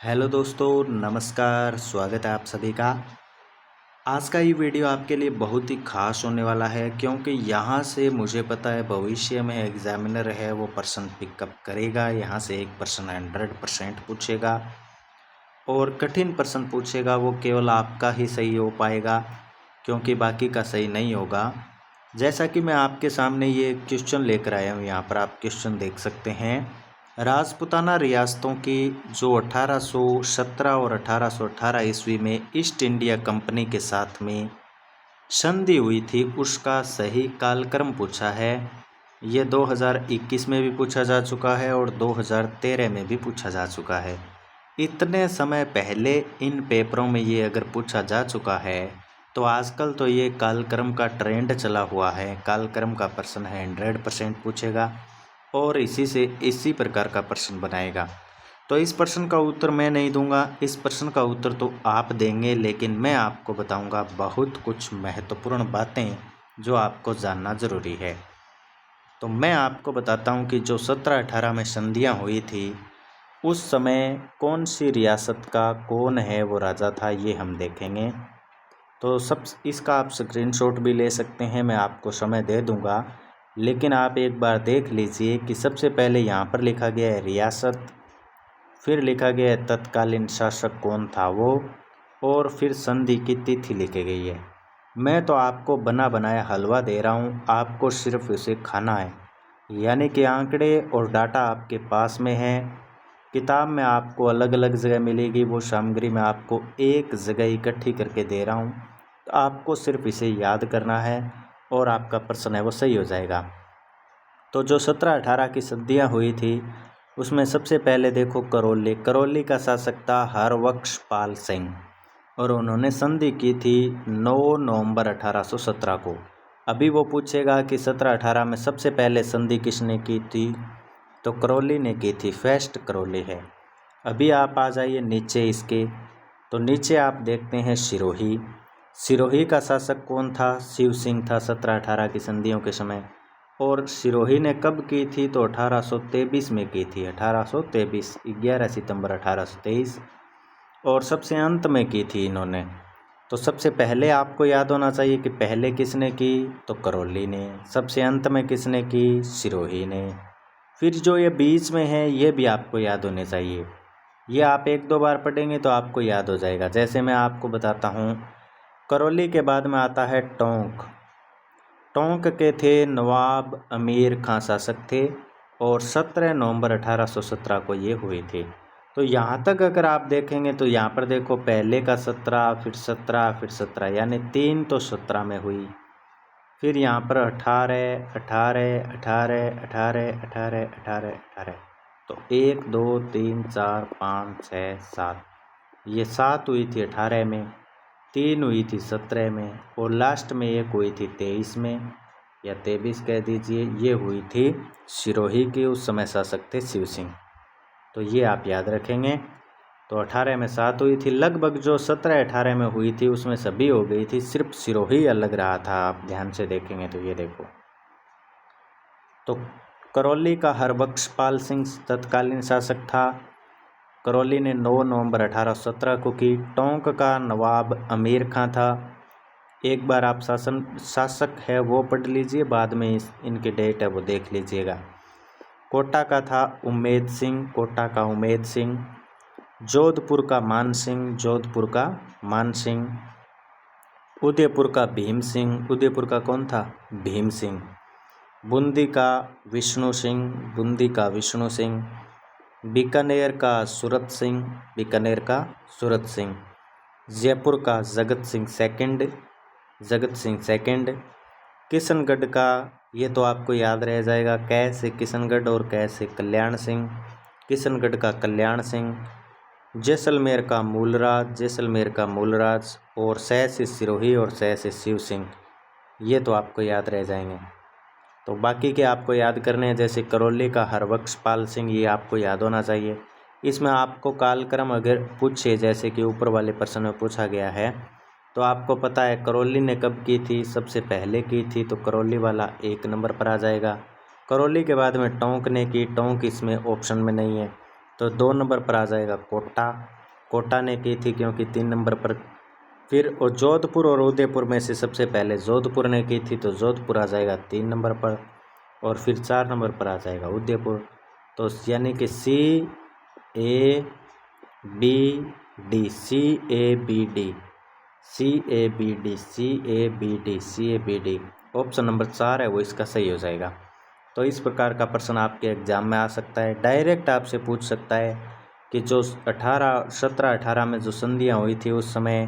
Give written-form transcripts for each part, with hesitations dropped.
Hello दोस्तों, नमस्कार। स्वागत है आप सभी का। आज का ये वीडियो आपके लिए बहुत ही खास होने वाला है, क्योंकि यहाँ से मुझे पता है भविष्य में एग्जामिनर है वो प्रश्न पिकअप करेगा। यहाँ से एक प्रश्न 100% पूछेगा और कठिन प्रश्न पूछेगा। वो केवल आपका ही सही हो पाएगा, क्योंकि बाकी का सही नहीं होगा। जैसा कि मैं आपके सामने ये क्वेश्चन लेकर आया हूँ, यहाँ पर आप क्वेश्चन देख सकते हैं। राजपूताना रियासतों की जो 1817 और 1818 ईस्वी में ईस्ट इंडिया कंपनी के साथ में संधि हुई थी, उसका सही कालक्रम पूछा है। ये 2021 में भी पूछा जा चुका है और 2013 में भी पूछा जा चुका है। इतने समय पहले इन पेपरों में ये अगर पूछा जा चुका है, तो आजकल तो ये कालक्रम का ट्रेंड चला हुआ है। कालक्रम का प्रश्न है 100% पूछेगा और इसी प्रकार का प्रश्न बनाएगा। तो इस प्रश्न का उत्तर मैं नहीं दूंगा, इस प्रश्न का उत्तर तो आप देंगे, लेकिन मैं आपको बताऊंगा बहुत कुछ महत्वपूर्ण बातें जो आपको जानना ज़रूरी है। तो मैं आपको बताता हूं कि जो 1718 में संधियां हुई थी, उस समय कौन सी रियासत का कौन है वो राजा था, ये हम देखेंगे। तो इसका आप स्क्रीनशॉट भी ले सकते हैं, मैं आपको समय दे दूंगा। लेकिन आप एक बार देख लीजिए कि सबसे पहले यहाँ पर लिखा गया है रियासत, फिर लिखा गया है तत्कालीन शासक कौन था वो, और फिर संधि की तिथि लिखी गई है। मैं तो आपको बना बनाया हलवा दे रहा हूँ, आपको सिर्फ इसे खाना है। यानी कि आंकड़े और डाटा आपके पास में है। किताब में आपको अलग अलग जगह मिलेगी, वो सामग्री मैं आपको एक जगह इकट्ठी करके दे रहा हूँ। तो आपको सिर्फ इसे याद करना है और आपका प्रश्न है वो सही हो जाएगा। तो जो 1718 की संधियाँ हुई थी, उसमें सबसे पहले देखो करौली का शासक था हरबख्श पाल सिंह, और उन्होंने संधि की थी 9 नवंबर 1817 को। अभी वो पूछेगा कि 1718 में सबसे पहले संधि किसने की थी, तो करौली ने की थी, फर्स्ट करौली है। अभी आप आ जाइए नीचे इसके, तो नीचे आप देखते हैं सिरोही। सिरोही का शासक कौन था, शिव सिंह था 1718 की संधियों के समय। और सिरोही ने कब की थी, तो 1823 में की थी, 1823, 11 सितंबर 1823। और सबसे अंत में की थी इन्होंने। तो सबसे पहले आपको याद होना चाहिए कि पहले किसने की, तो करौली ने। सबसे अंत में किसने की, सिरोही ने। फिर जो ये बीच में है, ये भी आपको याद होने चाहिए। ये आप एक दो बार पढ़ेंगे तो आपको याद हो जाएगा। जैसे मैं आपको बताता हूँ, करौली के बाद में आता है टोंक। टोंक के थे नवाब अमीर खां शासक थे, और 17 नवंबर 1817 को ये हुए थे। तो यहाँ तक अगर आप देखेंगे तो यहाँ पर देखो, पहले का 17, फिर 17, फिर 17, यानी 3 तो 17 में हुई। फिर यहाँ पर 18, 18, 18, 18, 18, 18, 18। तो 1 2 3 4 5 6 7, ये 7 हुई थी 18 में, 3 हुई थी 17 में, और लास्ट में 1 हुई थी 23 में, या 23 कह दीजिए। ये हुई थी सिरोही की, उस समय शासक थे शिव सिंह। तो ये आप याद रखेंगे। तो 18 में 7 हुई थी। लगभग जो 17-18 में हुई थी उसमें सभी हो गई थी, सिर्फ सिरोही अलग रहा था। आप ध्यान से देखेंगे तो ये देखो। तो करौली का हरबख्श पाल सिंह तत्कालीन शासक था। करौली ने 9 नवंबर 1817 को की। टोंक का नवाब अमीर खां था। एक बार आप शासक है वो पढ़ लीजिए, बाद में इनकी डेट है वो देख लीजिएगा। कोटा का था उम्मेद सिंह, कोटा का उम्मेद सिंह। जोधपुर का मान सिंह, जोधपुर का मान सिंह। उदयपुर का भीम सिंह, उदयपुर का कौन था, भीम सिंह। बूंदी का विष्णु सिंह, बूंदी का विष्णु सिंह। बीकानेर का सूरत सिंह, बीकानेर का सूरत सिंह। जयपुर का जगत सिंह सेकंड, जगत सिंह सेकंड। किशनगढ़ का, ये तो आपको याद रह जाएगा, कै से किशनगढ़ और कै से कल्याण सिंह, किशनगढ़ का कल्याण सिंह। जैसलमेर का मूलराज, जैसलमेर का मूलराज। और सह से सिरोही और सह से शिव सिंह, ये तो आपको याद रह जाएंगे। तो बाकी के आपको याद करने हैं, जैसे करौली का हरबख्श पाल सिंह, ये आपको याद होना चाहिए। इसमें आपको कालक्रम अगर पूछे, जैसे कि ऊपर वाले प्रश्न में पूछा गया है, तो आपको पता है करौली ने कब की थी, सबसे पहले की थी, तो करौली वाला 1 नंबर पर आ जाएगा। करौली के बाद में टोंक ने की, टोंक इसमें ऑप्शन में नहीं है। तो 2 नंबर पर आ जाएगा कोटा, कोटा ने की थी क्योंकि 3 नंबर पर। फिर और जोधपुर और उदयपुर में से सबसे पहले जोधपुर ने की थी, तो जोधपुर आ जाएगा 3 नंबर पर। और फिर 4 नंबर पर आ जाएगा उदयपुर। तो यानी कि C A B D, C A B D, C A B D, C A B D, C A B D, option number 4 है वो इसका सही हो जाएगा। तो इस प्रकार का प्रश्न आपके एग्जाम में आ सकता है। डायरेक्ट आपसे पूछ सकता है कि जो 1718 में जो संधियाँ हुई थी उस समय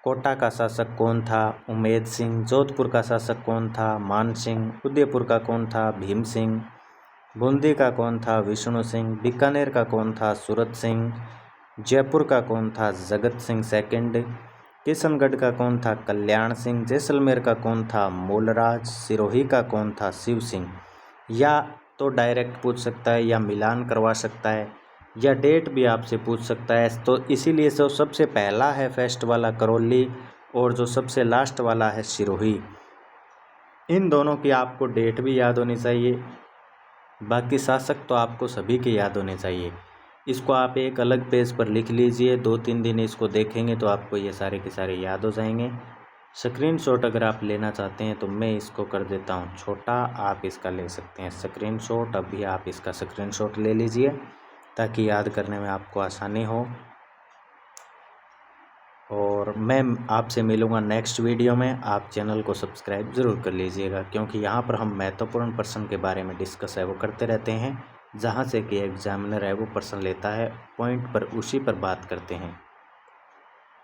कोटा का शासक कौन था, उमेद सिंह। जोधपुर का शासक कौन था, मान सिंह। उदयपुर का कौन था, भीम सिंह। बूंदी का कौन था, विष्णु सिंह। बीकानेर का कौन था, सूरत सिंह। जयपुर का कौन था, जगत सिंह सेकंड। किशनगढ़ का कौन था, कल्याण सिंह। जैसलमेर का कौन था, मूलराज। सिरोही का कौन था, शिव सिंह। या तो डायरेक्ट पूछ सकता है या मिलान करवा सकता है या डेट भी आपसे पूछ सकता है। तो इसीलिए जो सबसे पहला है फर्स्ट वाला करौली और जो सबसे लास्ट वाला है सिरोही, इन दोनों की आपको डेट भी याद होनी चाहिए। बाकी शासक तो आपको सभी के याद होने चाहिए। इसको आप एक अलग पेज पर लिख लीजिए, 2-3 दिन इसको देखेंगे तो आपको ये सारे के सारे याद हो जाएंगे। स्क्रीनशॉट अगर आप लेना चाहते हैं तो मैं इसको कर देता हूँ छोटा, आप इसका ले सकते हैं स्क्रीनशॉट। अभी आप इसका स्क्रीनशॉट ले लीजिए ताकि याद करने में आपको आसानी हो। और मैं आपसे मिलूँगा नेक्स्ट वीडियो में। आप चैनल को सब्सक्राइब ज़रूर कर लीजिएगा क्योंकि यहाँ पर हम महत्वपूर्ण प्रश्न के बारे में डिस्कस है वो करते रहते हैं। जहाँ से कि एग्जामिनर है वो प्रश्न लेता है, पॉइंट पर उसी पर बात करते हैं।